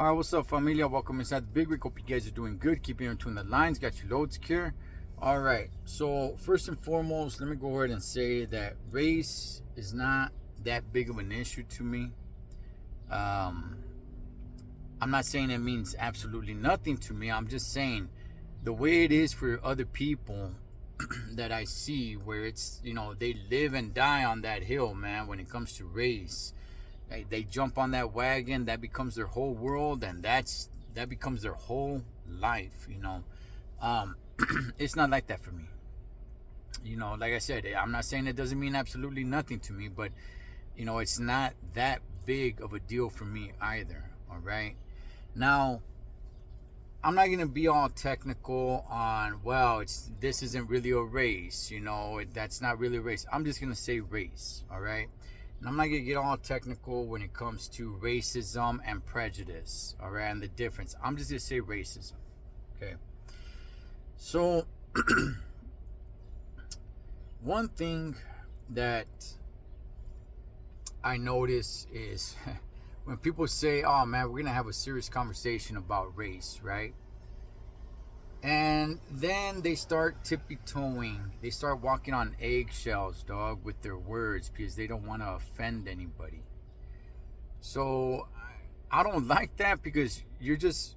All right, what's up, familia? Welcome inside the Big Rig. Hope you guys are doing good. Keeping in between the lines. Got your load secure. All right, so first and foremost, let me go ahead and say that race is not that big of an issue to me. I'm not saying it means absolutely nothing to me. I'm just saying the way it is for other people that I see, where it's, they live and die on that hill, man, when it comes to race. They jump on that wagon, that becomes their whole world, and that becomes their whole life. It's not like that for me. Like I said, I'm not saying it doesn't mean absolutely nothing to me, but it's not that big of a deal for me either. All right. Now, I'm not gonna be all technical on, well, this isn't really a race. That's not really a race. I'm just gonna say race. All right. And I'm not going to get all technical when it comes to racism and prejudice, all right, and the difference. I'm just going to say racism, okay? So, one thing that I notice is when people say, oh, man, we're going to have a serious conversation about race, right? And then they start tippy-toeing. They start walking on eggshells, dog, with their words because they don't want to offend anybody. So I don't like that because you're just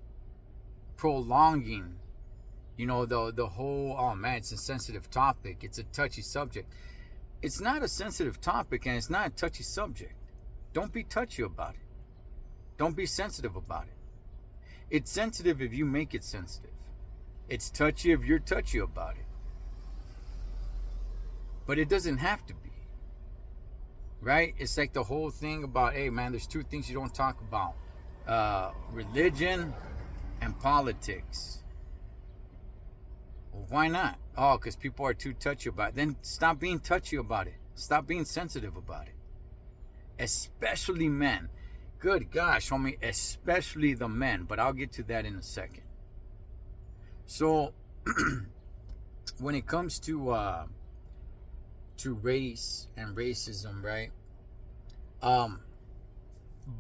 prolonging, the whole, oh, man, it's a sensitive topic. It's a touchy subject. It's not a sensitive topic and it's not a touchy subject. Don't be touchy about it. Don't be sensitive about it. It's sensitive if you make it sensitive. It's touchy if you're touchy about it. But it doesn't have to be. Right? It's like the whole thing about, hey, man, there's two things you don't talk about. Religion and politics. Well, why not? Oh, because people are too touchy about it. Then stop being touchy about it. Stop being sensitive about it. Especially men. Good gosh, homie, especially the men. But I'll get to that in a second. So, when it comes to race and racism, right?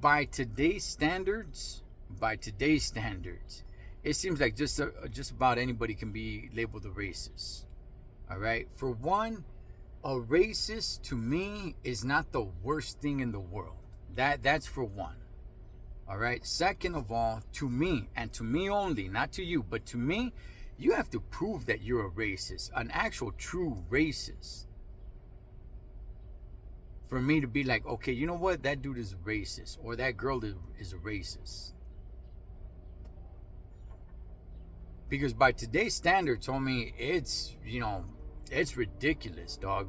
By today's standards, it seems like just about anybody can be labeled a racist. All right. For one, a racist to me is not the worst thing in the world. That's for one. All right. Second of all, to me, and to me only, not to you, but to me, you have to prove that you're a racist, an actual true racist. For me to be like, okay, you know what? That dude is a racist, or that girl is a racist. Because by today's standards, homie, it's ridiculous, dog.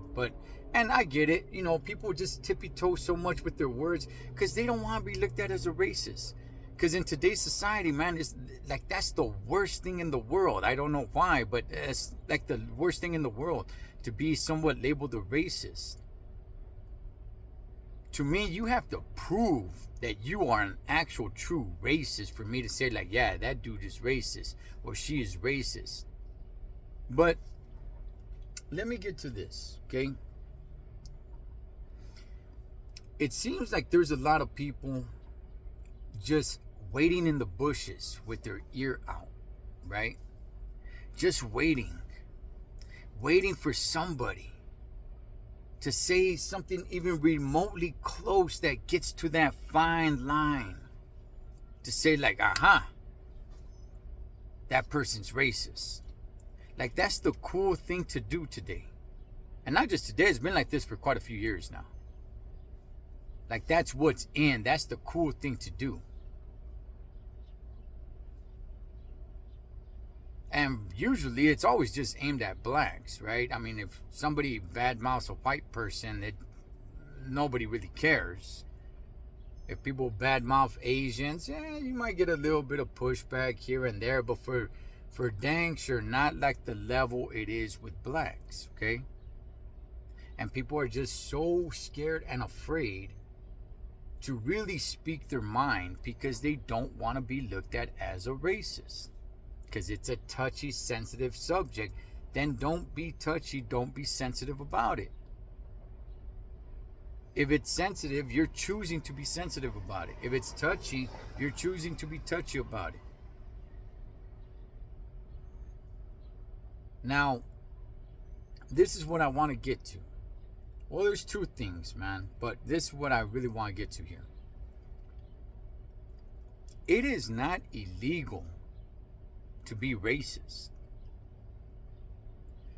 And I get it, people just tippy-toe so much with their words because they don't want to be looked at as a racist. Because in today's society, man, it's like that's the worst thing in the world. I don't know why, but it's like the worst thing in the world to be somewhat labeled a racist. To me, you have to prove that you are an actual true racist for me to say, like, yeah, that dude is racist or she is racist. But let me get to this, okay? It seems like there's a lot of people just waiting in the bushes with their ear out, right? Just waiting for somebody to say something even remotely close that gets to that fine line to say, like, aha, that person's racist. Like, that's the cool thing to do today. And not just today, it's been like this for quite a few years now. Like, that's what's in. That's the cool thing to do. And usually it's always just aimed at blacks, right? I mean, if somebody badmouths a white person, nobody really cares. If people badmouth Asians, you might get a little bit of pushback here and there, but for dang sure, not like the level it is with blacks, okay? And people are just so scared and afraid to really speak their mind because they don't want to be looked at as a racist. Because it's a touchy, sensitive subject. Then don't be touchy, don't be sensitive about it. If it's sensitive, you're choosing to be sensitive about it. If it's touchy, you're choosing to be touchy about it. Now, this is what I want to get to. Well, there's two things, man, but this is what I really want to get to here. It is not illegal to be racist.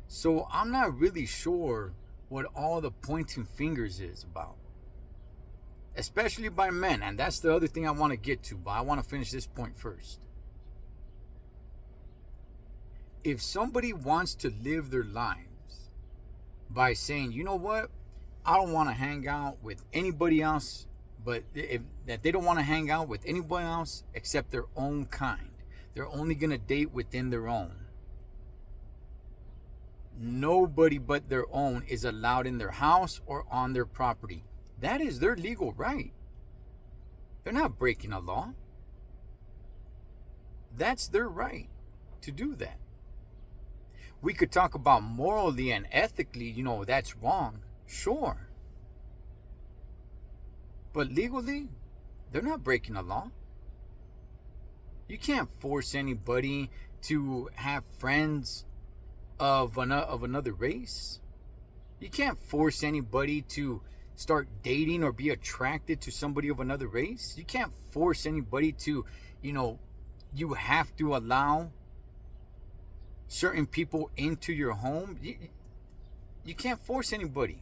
So I'm not really sure what all the pointing fingers is about, especially by men. And that's the other thing I want to get to, but I want to finish this point first. If somebody wants to live their lives by saying, you know what, I don't want to hang out with anybody else, but that they don't want to hang out with anybody else except their own kind. They're only going to date within their own. Nobody but their own is allowed in their house or on their property. That is their legal right. They're not breaking a law. That's their right to do that. We could talk about morally and ethically, that's wrong. Sure. But legally, they're not breaking a law. You can't force anybody to have friends of another race. You can't force anybody to start dating or be attracted to somebody of another race. You can't force anybody to, you have to allow certain people into your home. You can't force anybody.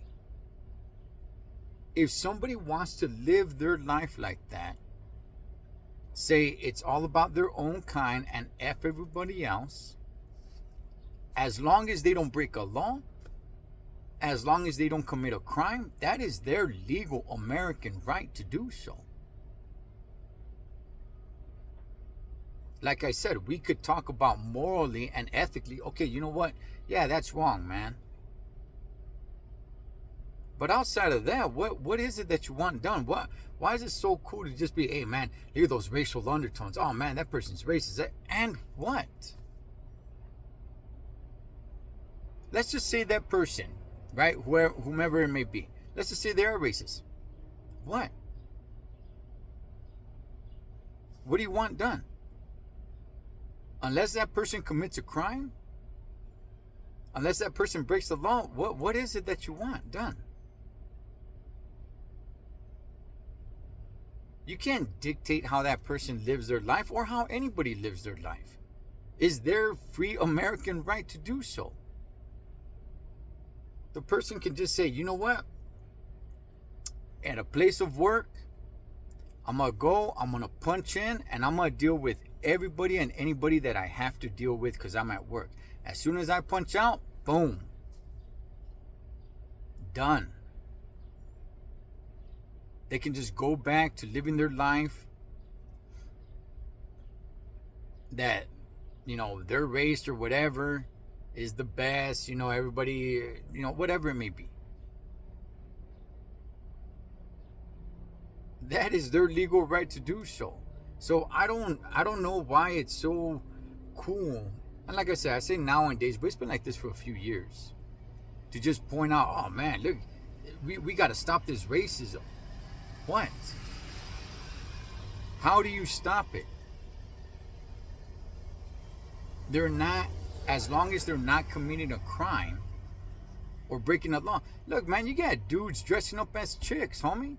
If somebody wants to live their life like that, say it's all about their own kind and F everybody else, as long as they don't break a law, as long as they don't commit a crime, that is their legal American right to do so. Like I said, we could talk about morally and ethically. Okay, you know what? Yeah, that's wrong, man. But outside of that, what is it that you want done? Why is it so cool to just be, hey, man, look at those racial undertones. Oh, man, that person's racist. And what? Let's just say that person, right, whomever it may be, let's just say they're racist. What? What do you want done? Unless that person commits a crime, unless that person breaks the law, what is it that you want done? You can't dictate how that person lives their life or how anybody lives their life. It's their free American right to do so. The person can just say, you know what? At a place of work, I'm going to punch in, and I'm going to deal with everybody and anybody that I have to deal with because I'm at work. As soon as I punch out, boom. Done. They can just go back to living their life that, their race or whatever is the best, everybody, whatever it may be. That is their legal right to do so. So I don't know why it's so cool. And like I said, I say nowadays, but it's been like this for a few years. To just point out, oh man, look, we got to stop this racism. What? How do you stop it? They're not, as long as they're not committing a crime or breaking a law. Look, man, you got dudes dressing up as chicks, homie.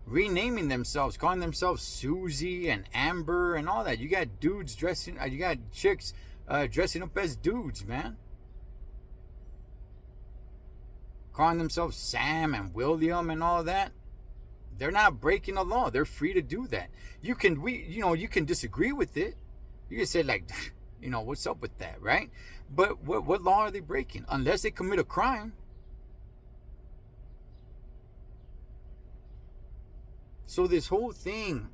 Renaming themselves, calling themselves Susie and Amber and all that. You got dudes you got chicks dressing up as dudes, man. Calling themselves Sam and William and all that. They're not breaking a law. They're free to do that. You can disagree with it. You can say like, what's up with that, right? But what law are they breaking? Unless they commit a crime. So this whole thing,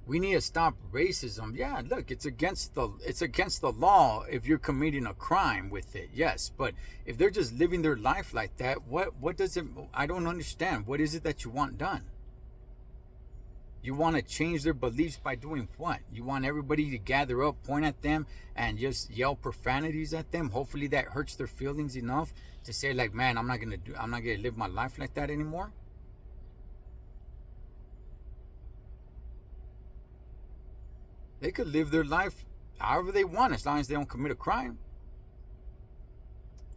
we need to stop racism. Yeah, look, it's against the law if you're committing a crime with it. Yes, but if they're just living their life like that, what does it? I don't understand. What is it that you want done? You want to change their beliefs by doing what? You want everybody to gather up, point at them, and just yell profanities at them. Hopefully that hurts their feelings enough to say, like, man, I'm not gonna live my life like that anymore. They could live their life however they want, as long as they don't commit a crime.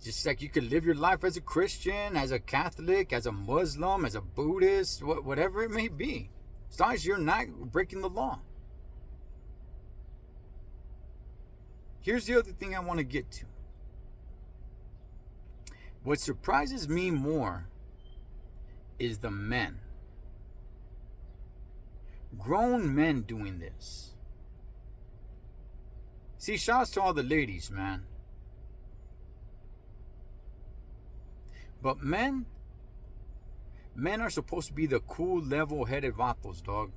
Just like you could live your life as a Christian, as a Catholic, as a Muslim, as a Buddhist, whatever it may be. As long as you're not breaking the law. Here's the other thing I want to get to. What surprises me more is the men. Grown men doing this. See, shouts to all the ladies, man. But men are supposed to be the cool, level-headed vatos, dog.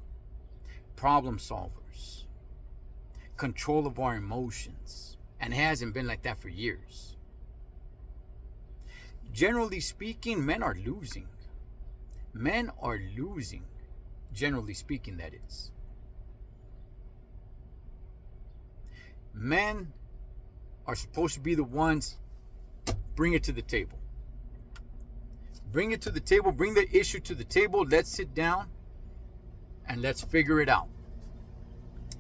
Problem solvers. Control of our emotions. And it hasn't been like that for years. Generally speaking, men are losing. Men are losing. Generally speaking, that is. Men are supposed to be the ones bring it to the table. Bring it to the table. Bring the issue to the table. Let's sit down and let's figure it out.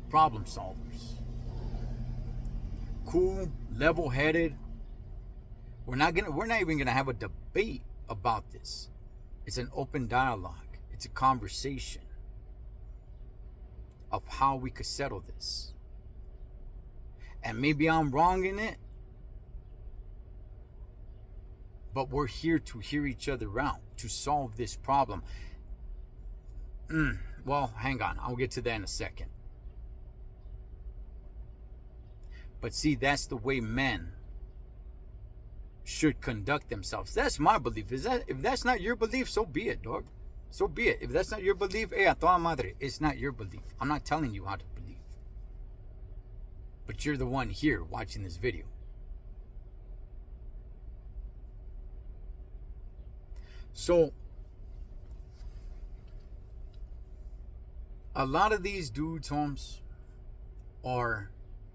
Problem solvers. Cool, level-headed. We're not even gonna have a debate about this. It's an open dialogue. It's a conversation of how we could settle this. And maybe I'm wrong in it, but we're here to hear each other out, to solve this problem. Well, hang on. I'll get to that in a second. But see, that's the way men should conduct themselves. That's my belief. If that's not your belief, so be it, dog. So be it. If that's not your belief, a toda madre, it's not your belief. I'm not telling you how to believe. But you're the one here watching this video. So, a lot of these dudes, Holmes, are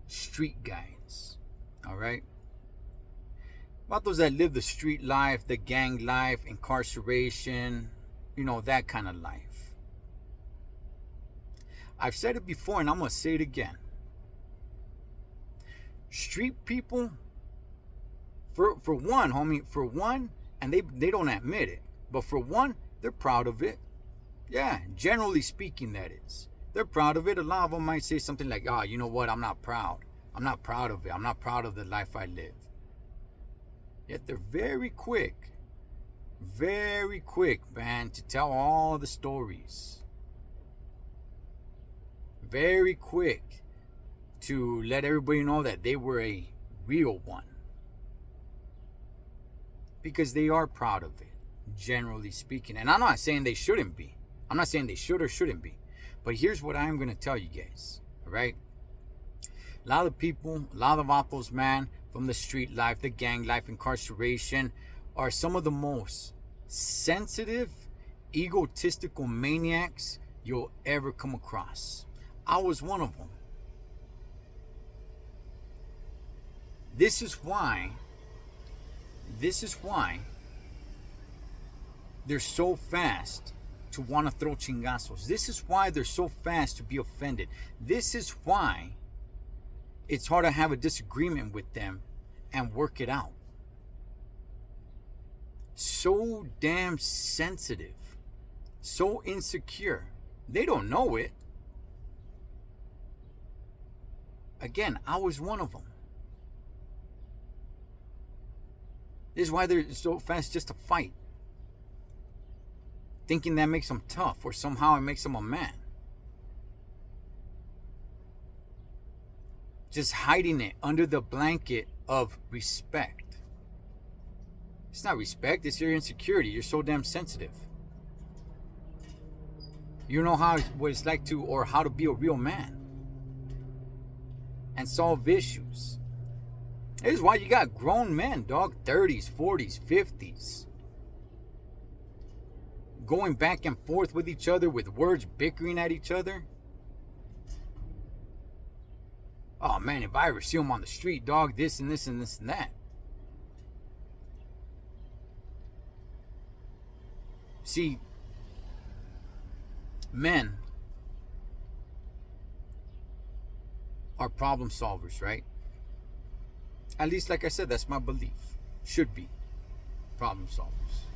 street guys. Alright? About those that live the street life, the gang life, incarceration, that kind of life. I've said it before and I'm going to say it again. Street people, for one, homie, and they don't admit it, but for one, they're proud of it. Yeah, generally speaking, that is. They're proud of it. A lot of them might say something like, you know what, I'm not proud. I'm not proud of it. I'm not proud of the life I live. Yet they're very quick, man, to tell all the stories. Very quick to let everybody know that they were a real one. Because they are proud of it, generally speaking. And I'm not saying they shouldn't be. I'm not saying they should or shouldn't be. But here's what I'm going to tell you guys, all right? A lot of people, a lot of vatos, man, from the street life, the gang life, incarceration, are some of the most sensitive, egotistical maniacs you'll ever come across. I was one of them. This is why they're so fast to want to throw chingazos. This is why they're so fast to be offended. This is why it's hard to have a disagreement with them and work it out. So damn sensitive. So insecure. They don't know it. Again, I was one of them. This is why they're so fast just to fight. Thinking that makes them tough, or somehow it makes them a man. Just hiding it under the blanket of respect. It's not respect, it's your insecurity. You're so damn sensitive. You know what it's like to, or how to be a real man and solve issues. This is why you got grown men, dog, 30s, 40s, 50s. going back and forth with each other with words, bickering at each other. Oh man, if I ever see him on the street, dog, this and this and this and that. See, men are problem solvers, right? At least, like I said, that's my belief. Should be problem solvers.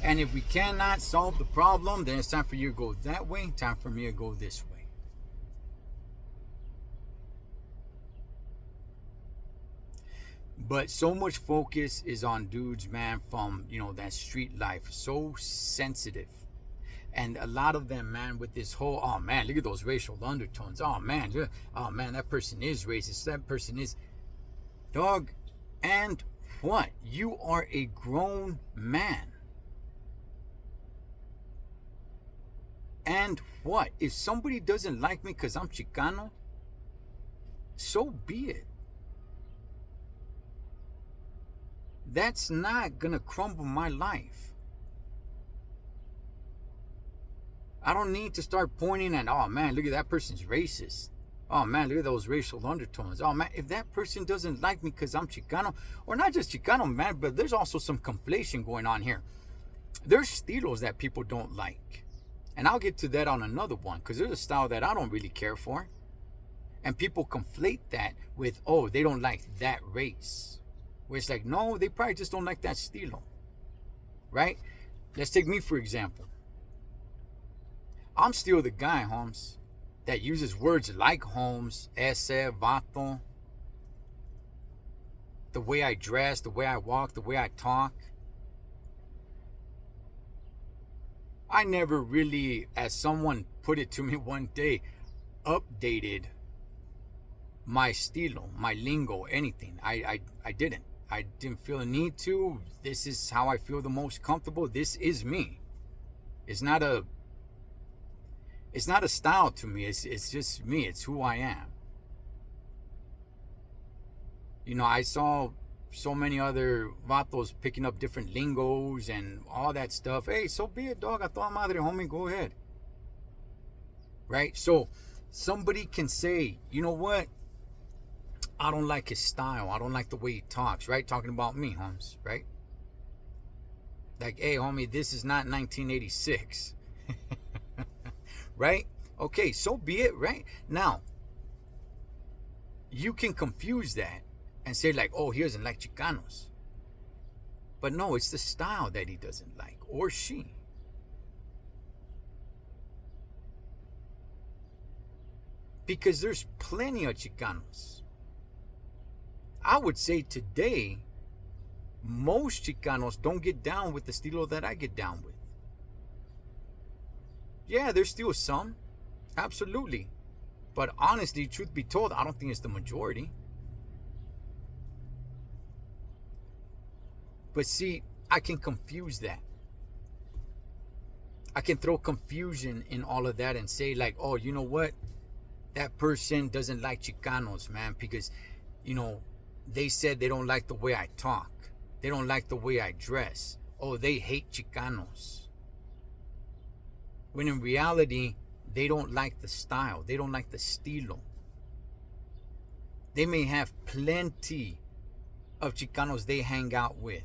And if we cannot solve the problem, then it's time for you to go that way, time for me to go this way. But so much focus is on dudes, man, from, that street life. So sensitive. And a lot of them, man, with this whole, oh man, look at those racial undertones. Oh man, that person is racist. That person is. Dog, and what? You are a grown man. And what? If somebody doesn't like me because I'm Chicano, so be it. That's not gonna crumble my life. I don't need to start pointing at, oh man, look at that person's racist. Oh man, look at those racial undertones. Oh man, if that person doesn't like me because I'm Chicano, or not just Chicano, man, but there's also some conflation going on here. There's estilos that people don't like. And I'll get to that on another one, because there's a style that I don't really care for. And people conflate that with, oh, they don't like that race. Where it's like, no, they probably just don't like that estilo. Right? Let's take me, for example. I'm still the guy, Holmes, that uses words like Holmes, ese, vato, the way I dress, the way I walk, the way I talk. I never really, as someone put it to me one day, updated my estilo, my lingo, anything. I didn't. I didn't feel a need to. This is how I feel the most comfortable. This is me. It's not a style to me. It's just me. It's who I am. I saw so many other vatos picking up different lingos and all that stuff. Hey, so be it, dog. A toda madre, homie. Go ahead. Right? So somebody can say, you know what? I don't like his style. I don't like the way he talks, right? Talking about me, Holmes, right? Like, hey, homie, this is not 1986. Right? Okay, so be it, right? Now, you can confuse that and say like, oh, he doesn't like Chicanos. But no, it's the style that he doesn't like, or she. Because there's plenty of Chicanos. I would say today, most Chicanos don't get down with the estilo that I get down with. Yeah, there's still some. Absolutely. But honestly, truth be told, I don't think it's the majority. But see, I can confuse that. I can throw confusion in all of that and say like, oh, you know what? That person doesn't like Chicanos, man, because, they said they don't like the way I talk. They don't like the way I dress. Oh, they hate Chicanos. When in reality, they don't like the style. They don't like the estilo. They may have plenty of Chicanos they hang out with,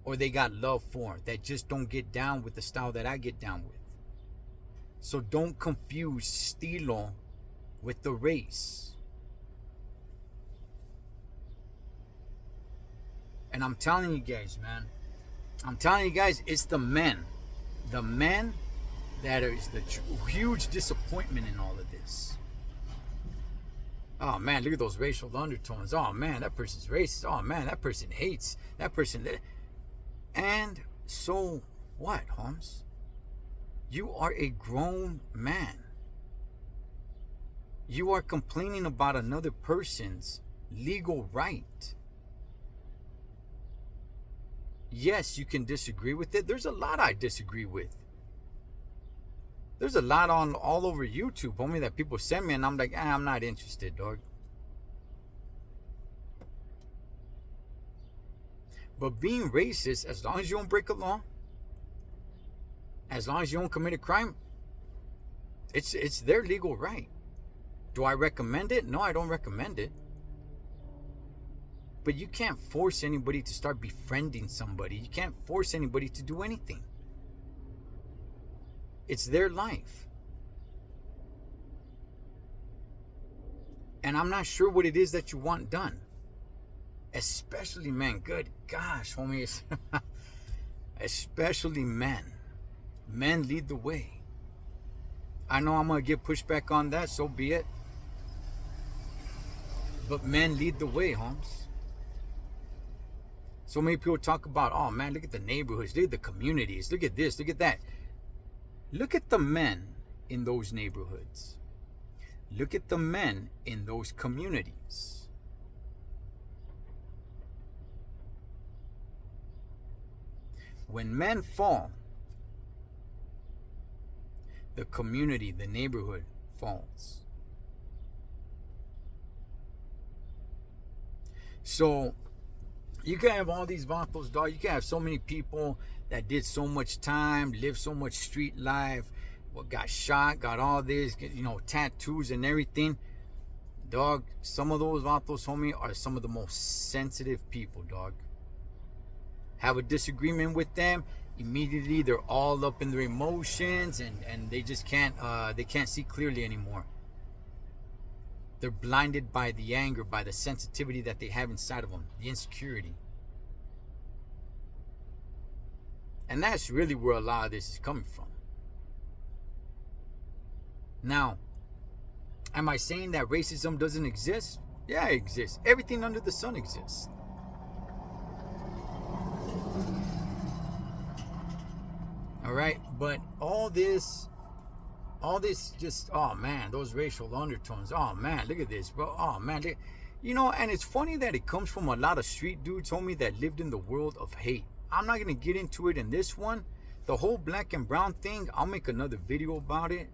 or they got love for, that just don't get down with the style that I get down with. So don't confuse estilo with the race. And I'm telling you guys, man. It's the men. The men that is the huge disappointment in all of this. Oh man, look at those racial undertones. Oh man, that person's racist. Oh man, that person hates that person. And so what, Holmes? You are a grown man. You are complaining about another person's legal right. Yes, you can disagree with it. There's a lot I disagree with. There's a lot on all over YouTube, homie, that people send me, and I'm like, I'm not interested, dog. But being racist, as long as you don't break a law, As long as you don't commit a crime, it's their legal right. Do I recommend it? No, I don't recommend it. But you can't force anybody to start befriending somebody. You can't force anybody to do anything. It's their life. And I'm not sure what it is that you want done. Especially men. Good gosh, homies. Especially men. Men lead the way. I know I'm going to get pushback on that, so be it. But men lead the way, Holmes. So many people talk about, oh man, look at the neighborhoods, look at the communities, look at this, look at that. Look at the men in those neighborhoods. Look at the men in those communities. When men fall, the community, the neighborhood falls. So you can have all these vatos, dog. You can have so many people that did so much time, lived so much street life, got shot, got all this, tattoos and everything. Dog, some of those vatos, homie, are some of the most sensitive people, dog. Have a disagreement with them, immediately they're all up in their emotions and they just can't see clearly anymore. They're blinded by the anger, by the sensitivity that they have inside of them, the insecurity. And that's really where a lot of this is coming from. Now, am I saying that racism doesn't exist? Yeah, it exists. Everything under the sun exists. All right, but all this just, oh man, those racial undertones, oh man, look at this, bro, oh man, and it's funny that it comes from a lot of street dudes, homie, that lived in the world of hate. I'm not gonna get into it in this one. The whole black and brown thing, I'll make another video about it.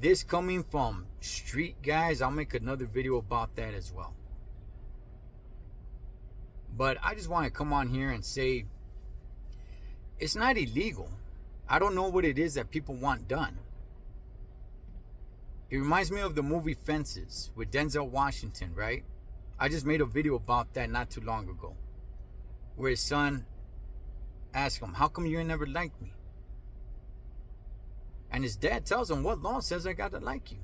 This coming from street guys, I'll make another video about that as well. But I just want to come on here and say, it's not illegal. I don't know what it is that people want done. It reminds me of the movie Fences with Denzel Washington, right? I just made a video about that not too long ago, where his son asked him, how come you never liked me? And his dad tells him, what law says I gotta like you?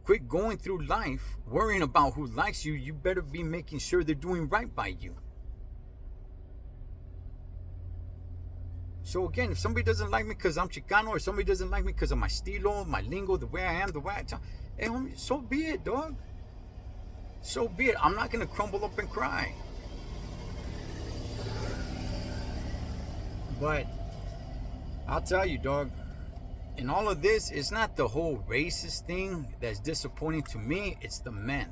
Quit going through life worrying about who likes you. You better be making sure they're doing right by you. So again, if somebody doesn't like me because I'm Chicano, or somebody doesn't like me because of my estilo, my lingo, the way I am, the way I talk, hey homie, so be it, dog. So be it. I'm not gonna crumble up and cry. But I'll tell you, dog, in all of this, it's not the whole racist thing that's disappointing to me. It's the men.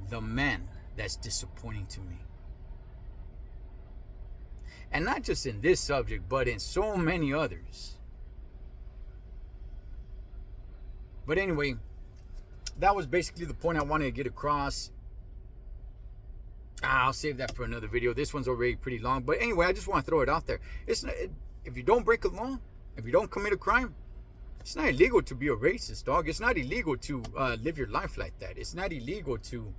The men that's disappointing to me. And not just in this subject, but in so many others. But anyway, that was basically the point I wanted to get across. I'll save that for another video. This one's already pretty long. But anyway, I just want to throw it out there. It's not, if you don't break a law, if you don't commit a crime, it's not illegal to be a racist, dog. It's not illegal to live your life like that. It's not illegal to,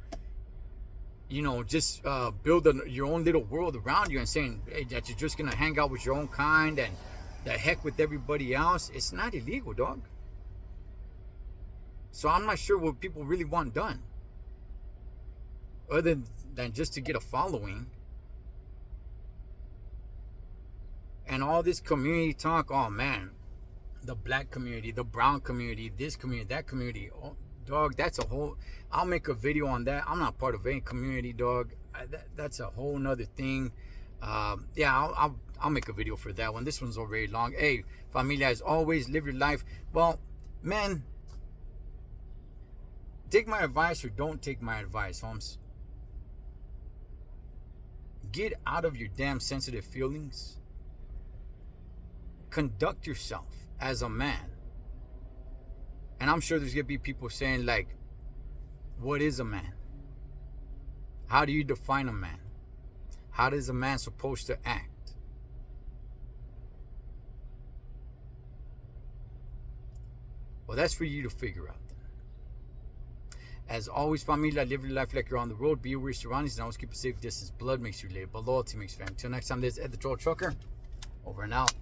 just build your own little world around you and saying, hey, that you're just going to hang out with your own kind and the heck with everybody else. It's not illegal, dog. So I'm not sure what people really want done, other than just to get a following. And all this community talk, oh man, the black community, the brown community, this community, that community, oh, dog, that's a whole, I'll make a video on that. I'm not part of any community, dog. That's a whole nother thing. Yeah, I'll make a video for that one. This one's already long. Hey, familia, as always, live your life. Well, man, take my advice or don't take my advice, Holmes. Get out of your damn sensitive feelings. Conduct yourself as a man. And I'm sure there's gonna be people saying, like, what is a man? How do you define a man? How is a man supposed to act? Well, that's for you to figure out. As always, familia, live your life like you're on the road. Be aware of your surroundings and always keep a safe distance. Blood makes you live, but loyalty makes you family. Until next time, this is Ed the Troll Trucker. Over and out.